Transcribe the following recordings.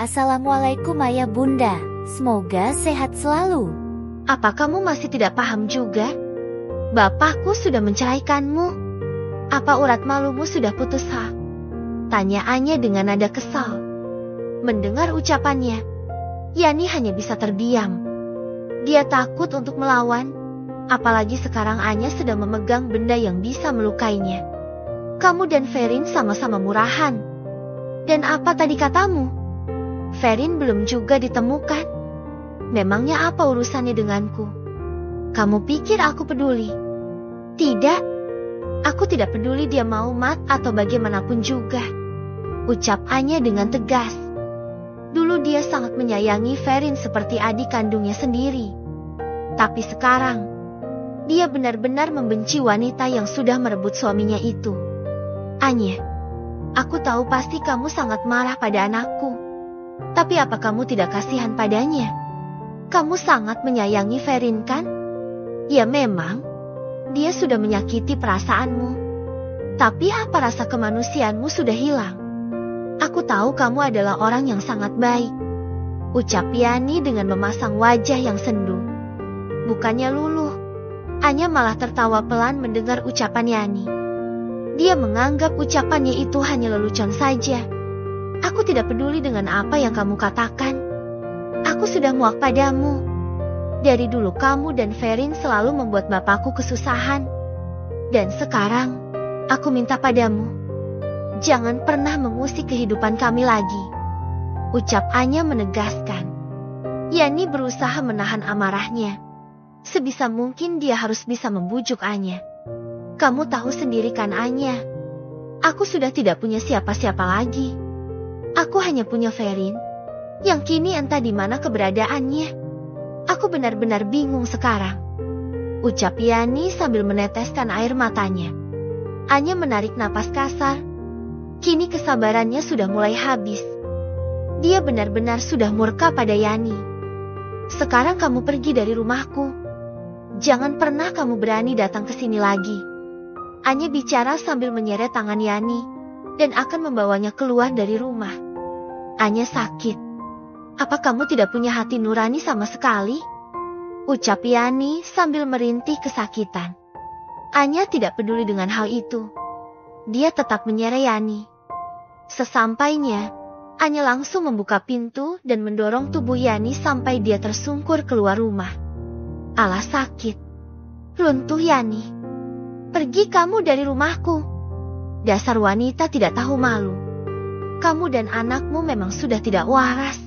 Assalamualaikum ayah bunda, semoga sehat selalu. Apa kamu masih tidak paham juga? Bapakku sudah menceraikanmu. Apa urat malumu sudah putus ha? Tanya Anya dengan nada kesal. Mendengar ucapannya, Yani hanya bisa terdiam. Dia takut untuk melawan, apalagi sekarang Anya sedang memegang benda yang bisa melukainya. Kamu dan Ferin sama-sama murahan. Dan apa tadi katamu? Ferin belum juga ditemukan. Memangnya apa urusannya denganku? Kamu pikir aku peduli? Tidak. Aku tidak peduli dia mau mat atau bagaimanapun juga. Ucap Anya dengan tegas. Dulu dia sangat menyayangi Ferin seperti adik kandungnya sendiri. Tapi sekarang, dia benar-benar membenci wanita yang sudah merebut suaminya itu. Anya, aku tahu pasti kamu sangat marah pada anakku. Tapi apa kamu tidak kasihan padanya? Kamu sangat menyayangi Ferin kan? Ya memang, dia sudah menyakiti perasaanmu. Tapi apa rasa kemanusiaanmu sudah hilang? Aku tahu kamu adalah orang yang sangat baik. Ucap Yani dengan memasang wajah yang sendu. Bukannya luluh, Anya malah tertawa pelan mendengar ucapan Yani. Dia menganggap ucapannya itu hanya lelucon saja. Aku tidak peduli dengan apa yang kamu katakan. Aku sudah muak padamu. Dari dulu kamu dan Ferin selalu membuat bapakku kesusahan. Dan sekarang, aku minta padamu. Jangan pernah mengusik kehidupan kami lagi. Ucap Anya menegaskan. Yani berusaha menahan amarahnya. Sebisa mungkin dia harus bisa membujuk Anya. Kamu tahu sendiri kan Anya, aku sudah tidak punya siapa-siapa lagi. Aku hanya punya Ferin, yang kini entah di mana keberadaannya. Aku benar-benar bingung sekarang. Ucap Yani sambil meneteskan air matanya. Anya menarik napas kasar. Kini kesabarannya sudah mulai habis. Dia benar-benar sudah murka pada Yani. Sekarang kamu pergi dari rumahku. Jangan pernah kamu berani datang ke sini lagi. Anya bicara sambil menyeret tangan Yani dan akan membawanya keluar dari rumah. Anya sakit. Apa kamu tidak punya hati nurani sama sekali? Ucap Yani sambil merintih kesakitan. Anya tidak peduli dengan hal itu. Dia tetap menyeret Yani. Sesampainya, Anya langsung membuka pintu dan mendorong tubuh Yani sampai dia tersungkur keluar rumah. Alah sakit. Runtuh Yani. Pergi kamu dari rumahku. Dasar wanita tidak tahu malu. Kamu dan anakmu memang sudah tidak waras.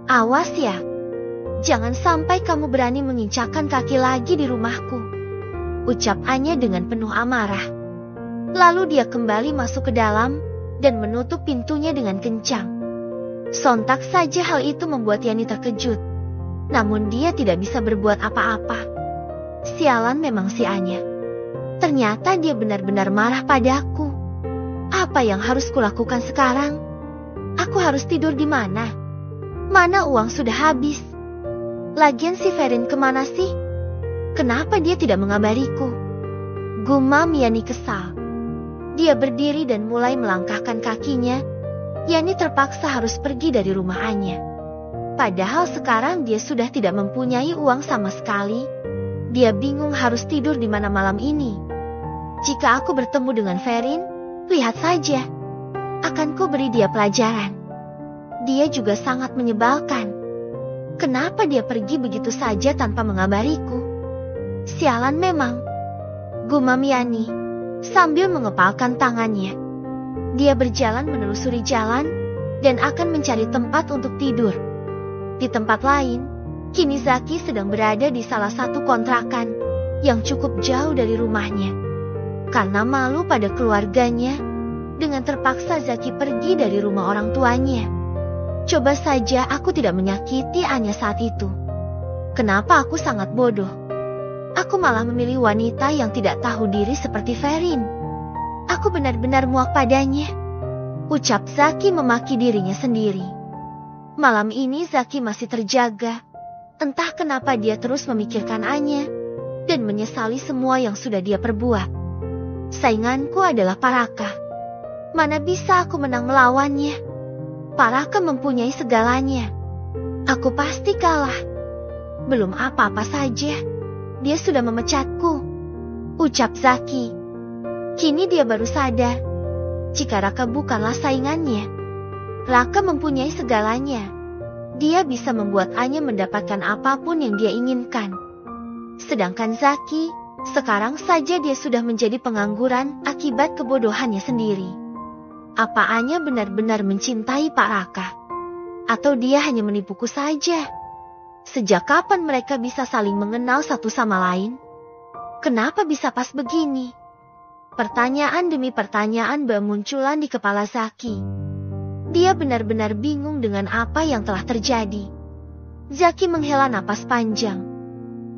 Awas ya. Jangan sampai kamu berani menginjakkan kaki lagi di rumahku. Ucap Anya dengan penuh amarah. Lalu dia kembali masuk ke dalam dan menutup pintunya dengan kencang. Sontak saja hal itu membuat Yani terkejut. Namun dia tidak bisa berbuat apa-apa. Sialan memang si Anya. Ternyata dia benar-benar marah padaku. Apa yang harus kulakukan sekarang? Aku harus tidur di mana? Mana uang sudah habis? Lagian si Ferin kemana sih? Kenapa dia tidak mengabariku? Gumam Yani kesal. Dia berdiri dan mulai melangkahkan kakinya. Yani terpaksa harus pergi dari rumah Anya. Padahal sekarang dia sudah tidak mempunyai uang sama sekali. Dia bingung harus tidur di mana malam ini. Jika aku bertemu dengan Ferin, lihat saja. Akan ku beri dia pelajaran. Dia juga sangat menyebalkan. Kenapa dia pergi begitu saja tanpa mengabariku? Sialan memang. Gumam Yani sambil mengepalkan tangannya. Dia berjalan menelusuri jalan dan akan mencari tempat untuk tidur. Di tempat lain, kini Zaki sedang berada di salah satu kontrakan yang cukup jauh dari rumahnya. Karena malu pada keluarganya, dengan terpaksa Zaki pergi dari rumah orang tuanya. Coba saja aku tidak menyakiti Anya saat itu. Kenapa aku sangat bodoh? Aku malah memilih wanita yang tidak tahu diri seperti Ferin. Aku benar-benar muak padanya. Ucap Zaki memaki dirinya sendiri. Malam ini Zaki masih terjaga. Entah kenapa dia terus memikirkan Anya dan menyesali semua yang sudah dia perbuat. Sainganku adalah Paraka. Mana bisa aku menang melawannya? Pak Raka mempunyai segalanya. Aku pasti kalah. Belum apa-apa saja, dia sudah memecatku, ucap Zaki. Kini dia baru sadar, jika Raka bukanlah saingannya. Raka mempunyai segalanya. Dia bisa membuat Anya mendapatkan apapun yang dia inginkan. Sedangkan Zaki, sekarang saja dia sudah menjadi pengangguran akibat kebodohannya sendiri. Apa Anya benar-benar mencintai Pak Raka? Atau dia hanya menipuku saja? Sejak kapan mereka bisa saling mengenal satu sama lain? Kenapa bisa pas begini? Pertanyaan demi pertanyaan bermunculan di kepala Zaki. Dia benar-benar bingung dengan apa yang telah terjadi. Zaki menghela napas panjang.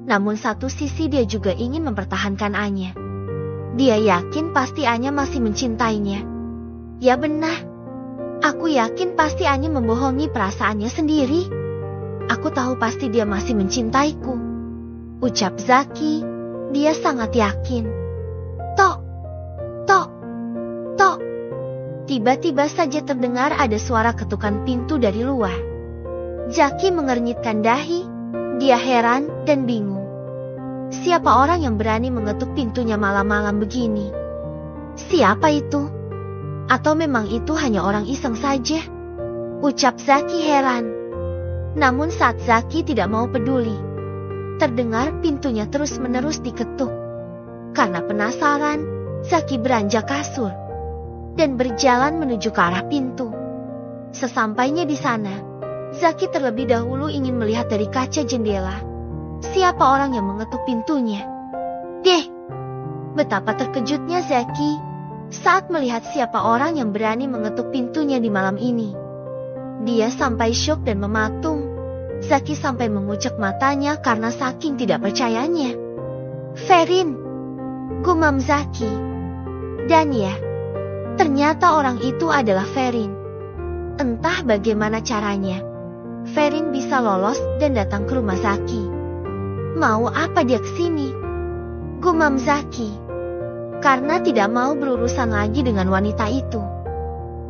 Namun satu sisi dia juga ingin mempertahankan Anya. Dia yakin pasti Anya masih mencintainya. Ya benar. Aku yakin pasti Anya membohongi perasaannya sendiri. Aku tahu pasti dia masih mencintaiku, ucap Zaki. Dia sangat yakin. Tok, tok, tok. Tiba-tiba saja terdengar ada suara ketukan pintu dari luar. Zaki mengernyitkan dahi. Dia heran dan bingung. Siapa orang yang berani mengetuk pintunya malam-malam begini? Siapa itu? Atau memang itu hanya orang iseng saja? Ucap Zaki heran. Namun saat Zaki tidak mau peduli, terdengar pintunya terus-menerus diketuk. Karena penasaran, Zaki beranjak kasur dan berjalan menuju ke arah pintu. Sesampainya di sana, Zaki terlebih dahulu ingin melihat dari kaca jendela siapa orang yang mengetuk pintunya. Betapa terkejutnya Zaki saat melihat siapa orang yang berani mengetuk pintunya di malam ini. Dia sampai syok dan mematung. Zaki sampai mengucek matanya karena saking tidak percayanya. Ferin, gumam Zaki. Dan ya, ternyata orang itu adalah Ferin. Entah bagaimana caranya, Ferin bisa lolos dan datang ke rumah Zaki. Mau apa dia kesini? Gumam Zaki. Karena tidak mau berurusan lagi dengan wanita itu.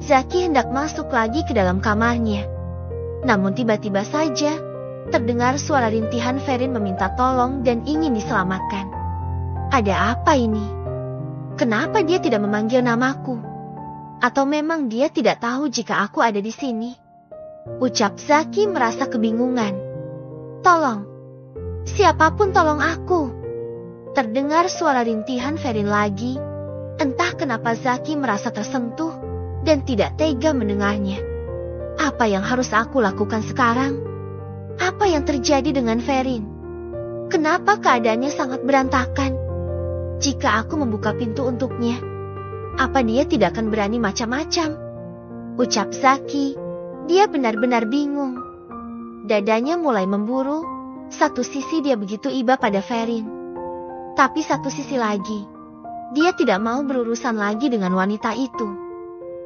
Zaki hendak masuk lagi ke dalam kamarnya. Namun tiba-tiba saja, terdengar suara rintihan Ferin meminta tolong dan ingin diselamatkan. Ada apa ini? Kenapa dia tidak memanggil namaku? Atau memang dia tidak tahu jika aku ada di sini? Ucap Zaki merasa kebingungan. Tolong. Siapapun tolong aku. Terdengar suara rintihan Ferin lagi. Entah kenapa Zaki merasa tersentuh dan tidak tega mendengarnya. Apa yang harus aku lakukan sekarang? Apa yang terjadi dengan Ferin? Kenapa keadaannya sangat berantakan? Jika aku membuka pintu untuknya, apa dia tidak akan berani macam-macam? Ucap Zaki. Dia benar-benar bingung. Dadanya mulai memburu. Satu sisi dia begitu iba pada Ferin. Tapi satu sisi lagi, dia tidak mau berurusan lagi dengan wanita itu.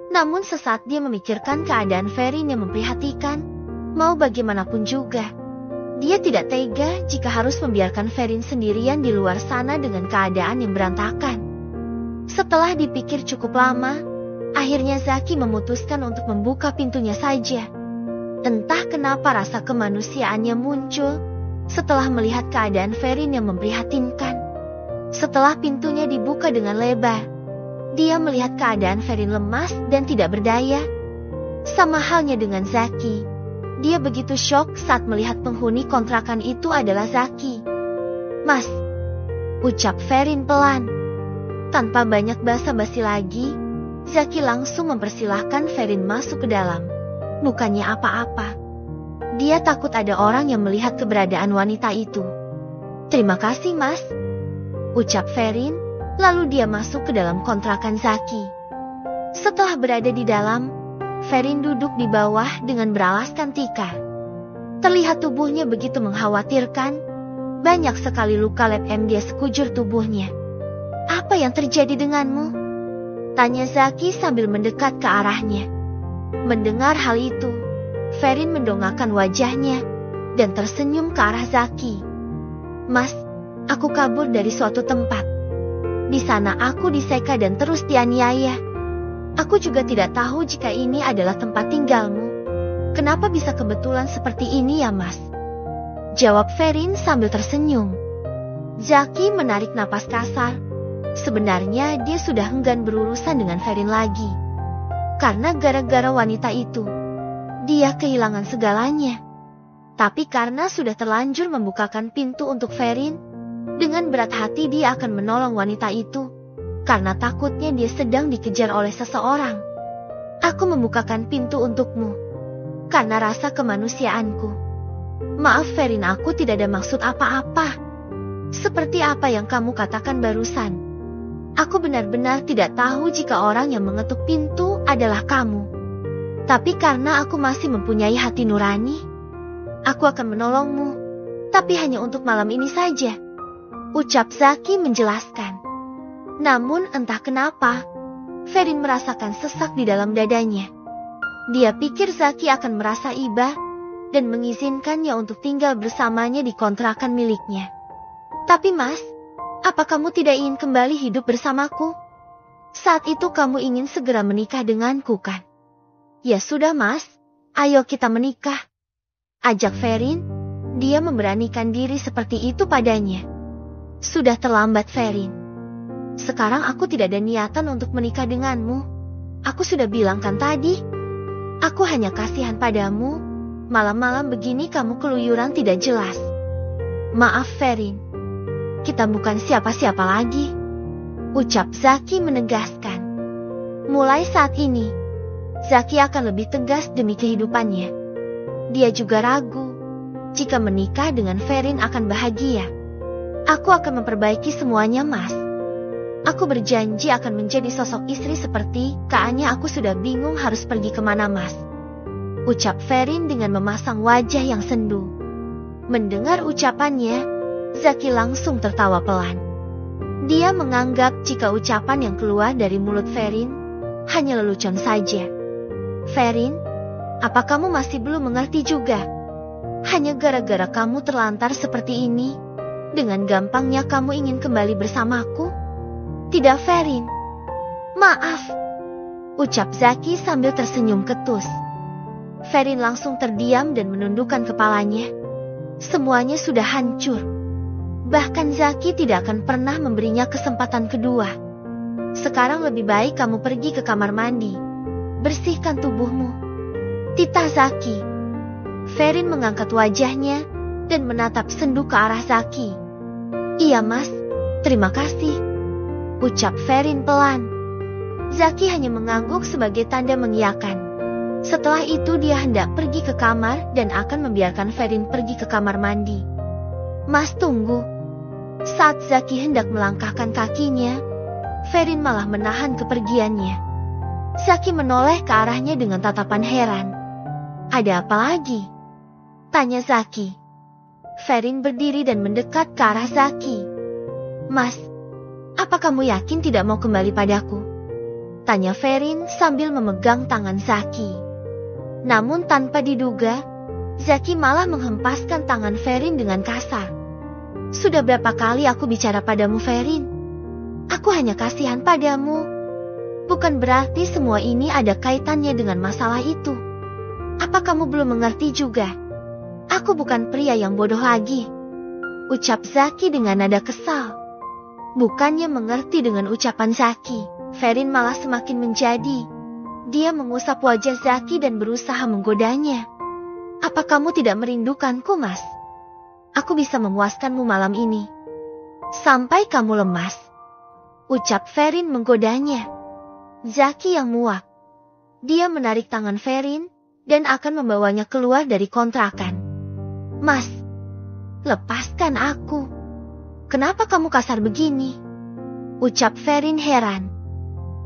Namun sesaat dia memikirkan keadaan Ferin yang memprihatinkan, mau bagaimanapun juga, dia tidak tega jika harus membiarkan Ferin sendirian di luar sana dengan keadaan yang berantakan. Setelah dipikir cukup lama, akhirnya Zaki memutuskan untuk membuka pintunya saja. Entah kenapa rasa kemanusiaannya muncul setelah melihat keadaan Ferin yang memprihatinkan. Setelah pintunya dibuka dengan lebar, dia melihat keadaan Ferin lemas dan tidak berdaya. Sama halnya dengan Zaki, dia begitu syok saat melihat penghuni kontrakan itu adalah Zaki. Mas, ucap Ferin pelan. Tanpa banyak basa-basi lagi, Zaki langsung mempersilahkan Ferin masuk ke dalam. Bukannya apa-apa. Dia takut ada orang yang melihat keberadaan wanita itu. Terima kasih mas, ucap Ferin, lalu dia masuk ke dalam kontrakan Zaki. Setelah berada di dalam, Ferin duduk di bawah dengan beralaskan tikar. Terlihat tubuhnya begitu mengkhawatirkan, banyak sekali luka lem dia sekujur tubuhnya. Apa yang terjadi denganmu? Tanya Zaki sambil mendekat ke arahnya. Mendengar hal itu, Ferin mendongakkan wajahnya dan tersenyum ke arah Zaki. Mas, aku kabur dari suatu tempat. Di sana aku diseka dan terus dianiaya. Aku juga tidak tahu jika ini adalah tempat tinggalmu. Kenapa bisa kebetulan seperti ini ya mas? Jawab Ferin sambil tersenyum. Zaki menarik napas kasar. Sebenarnya dia sudah enggan berurusan dengan Ferin lagi. Karena gara-gara wanita itu, dia kehilangan segalanya. Tapi karena sudah terlanjur membukakan pintu untuk Ferin, dengan berat hati dia akan menolong wanita itu. Karena takutnya dia sedang dikejar oleh seseorang. Aku membukakan pintu untukmu. Karena rasa kemanusiaanku. Maaf Ferin, aku tidak ada maksud apa-apa. Seperti apa yang kamu katakan barusan. Aku benar-benar tidak tahu jika orang yang mengetuk pintu adalah kamu. Tapi karena aku masih mempunyai hati nurani, aku akan menolongmu. Tapi hanya untuk malam ini saja. Ucap Zaki menjelaskan. Namun entah kenapa, Ferin merasakan sesak di dalam dadanya. Dia pikir Zaki akan merasa iba dan mengizinkannya untuk tinggal bersamanya di kontrakan miliknya. Tapi mas, apa kamu tidak ingin kembali hidup bersamaku? Saat itu kamu ingin segera menikah denganku kan? Ya sudah mas, ayo kita menikah. Ajak Ferin, dia memberanikan diri seperti itu padanya. Sudah terlambat Ferin. Sekarang aku tidak ada niatan untuk menikah denganmu. Aku sudah bilang kan tadi. Aku hanya kasihan padamu. Malam-malam begini kamu keluyuran tidak jelas. Maaf Ferin. Kita bukan siapa-siapa lagi. Ucap Zaki menegaskan. Mulai saat ini, Zaki akan lebih tegas demi kehidupannya. Dia juga ragu. Jika menikah dengan Ferin akan bahagia. Aku akan memperbaiki semuanya mas. Aku berjanji akan menjadi sosok istri seperti kayaknya aku sudah bingung harus pergi kemana mas. Ucap Ferin dengan memasang wajah yang sendu. Mendengar ucapannya, Zaki langsung tertawa pelan. Dia menganggap jika ucapan yang keluar dari mulut Ferin hanya lelucon saja. Ferin, apa kamu masih belum mengerti juga? Hanya gara-gara kamu terlantar seperti ini, dengan gampangnya kamu ingin kembali bersamaku? Tidak Ferin. Maaf. Ucap Zaki sambil tersenyum ketus. Ferin langsung terdiam dan menundukkan kepalanya. Semuanya sudah hancur. Bahkan Zaki tidak akan pernah memberinya kesempatan kedua. Sekarang lebih baik kamu pergi ke kamar mandi. Bersihkan tubuhmu. Titah Zaki. Ferin mengangkat wajahnya dan menatap sendu ke arah Zaki. Iya mas, terima kasih. Ucap Ferin pelan. Zaki hanya mengangguk sebagai tanda mengiyakan. Setelah itu dia hendak pergi ke kamar dan akan membiarkan Ferin pergi ke kamar mandi. Mas tunggu. Saat Zaki hendak melangkahkan kakinya, Ferin malah menahan kepergiannya. Zaki menoleh ke arahnya dengan tatapan heran. Ada apa lagi? Tanya Zaki. Ferin berdiri dan mendekat ke arah Zaki. Mas, apa kamu yakin tidak mau kembali padaku? Tanya Ferin sambil memegang tangan Zaki. Namun tanpa diduga, Zaki malah menghempaskan tangan Ferin dengan kasar. Sudah berapa kali aku bicara padamu Ferin? Aku hanya kasihan padamu. Bukan berarti semua ini ada kaitannya dengan masalah itu. Apa kamu belum mengerti juga? Aku bukan pria yang bodoh lagi. Ucap Zaki dengan nada kesal. Bukannya mengerti dengan ucapan Zaki, Ferin malah semakin menjadi. Dia mengusap wajah Zaki dan berusaha menggodanya. Apa kamu tidak merindukanku mas? Aku bisa memuaskanmu malam ini. Sampai kamu lemas. Ucap Ferin menggodanya. Zaki yang muak. Dia menarik tangan Ferin dan akan membawanya keluar dari kontrakan. Mas, lepaskan aku. Kenapa kamu kasar begini? Ucap Ferin heran.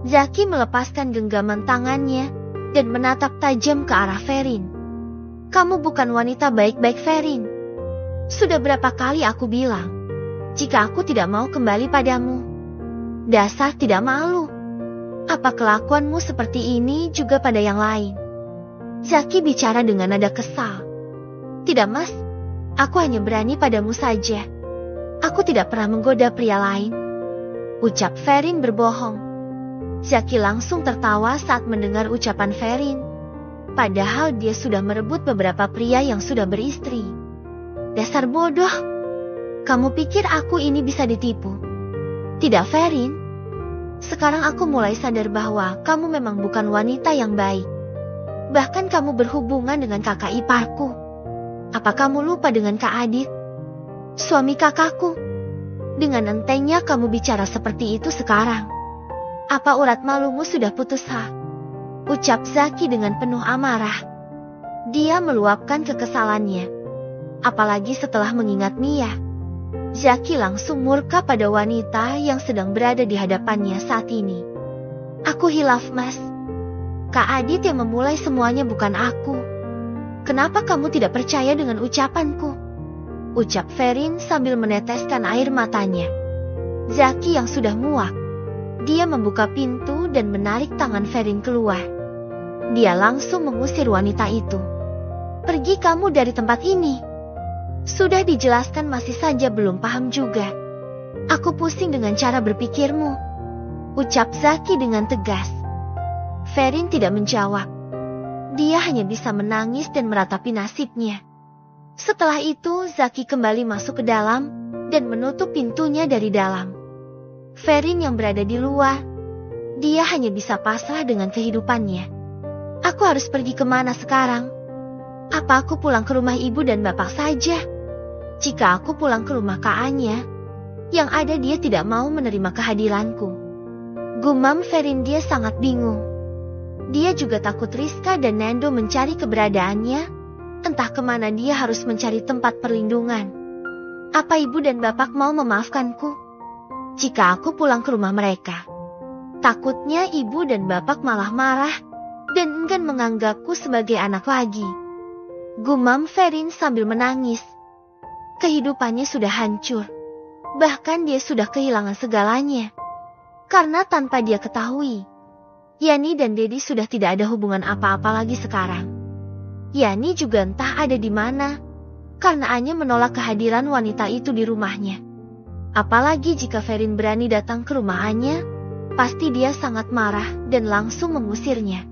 Zaki melepaskan genggaman tangannya dan menatap tajam ke arah Ferin. Kamu bukan wanita baik-baik Ferin. Sudah berapa kali aku bilang, jika aku tidak mau kembali padamu. Dasar tidak malu. Apa kelakuanmu seperti ini juga pada yang lain? Zaki bicara dengan nada kesal. Tidak mas, aku hanya berani padamu saja. Aku tidak pernah menggoda pria lain. Ucap Ferin berbohong. Zaki langsung tertawa saat mendengar ucapan Ferin. Padahal dia sudah merebut beberapa pria yang sudah beristri. Dasar bodoh. Kamu pikir aku ini bisa ditipu? Tidak, Ferin. Sekarang aku mulai sadar bahwa kamu memang bukan wanita yang baik. Bahkan kamu berhubungan dengan kakak iparku. Apa kamu lupa dengan Kak Adit? Suami kakakku. Dengan entengnya kamu bicara seperti itu sekarang. Apa urat malumu sudah putus, ha? Ucap Zaki dengan penuh amarah. Dia meluapkan kekesalannya. Apalagi setelah mengingat Mia. Zaki langsung murka pada wanita yang sedang berada di hadapannya saat ini. Aku hilaf, Mas. Kak Adit yang memulai semuanya, bukan aku. Kenapa kamu tidak percaya dengan ucapanku? Ucap Ferin sambil meneteskan air matanya. Zaki yang sudah muak. Dia membuka pintu dan menarik tangan Ferin keluar. Dia langsung mengusir wanita itu. Pergi kamu dari tempat ini. Sudah dijelaskan masih saja belum paham juga. Aku pusing dengan cara berpikirmu. Ucap Zaki dengan tegas. Ferin tidak menjawab. Dia hanya bisa menangis dan meratapi nasibnya. Setelah itu Zaki kembali masuk ke dalam dan menutup pintunya dari dalam. Ferin yang berada di luar, dia hanya bisa pasrah dengan kehidupannya. Aku harus pergi kemana sekarang? Apa aku pulang ke rumah ibu dan bapak saja? Jika aku pulang ke rumah Kak Anya, yang ada dia tidak mau menerima kehadiranku. Gumam Ferin, dia sangat bingung. Dia juga takut Rizka dan Nando mencari keberadaannya, entah kemana dia harus mencari tempat perlindungan. Apa ibu dan bapak mau memaafkanku? Jika aku pulang ke rumah mereka, takutnya ibu dan bapak malah marah dan enggan menganggapku sebagai anak lagi. Gumam Ferin sambil menangis. Kehidupannya sudah hancur. Bahkan dia sudah kehilangan segalanya. Karena tanpa dia ketahui, Yani dan Dedi sudah tidak ada hubungan apa-apa lagi sekarang. Yani juga entah ada di mana, karena Anya menolak kehadiran wanita itu di rumahnya. Apalagi jika Ferin berani datang ke rumah Anya, pasti dia sangat marah dan langsung mengusirnya.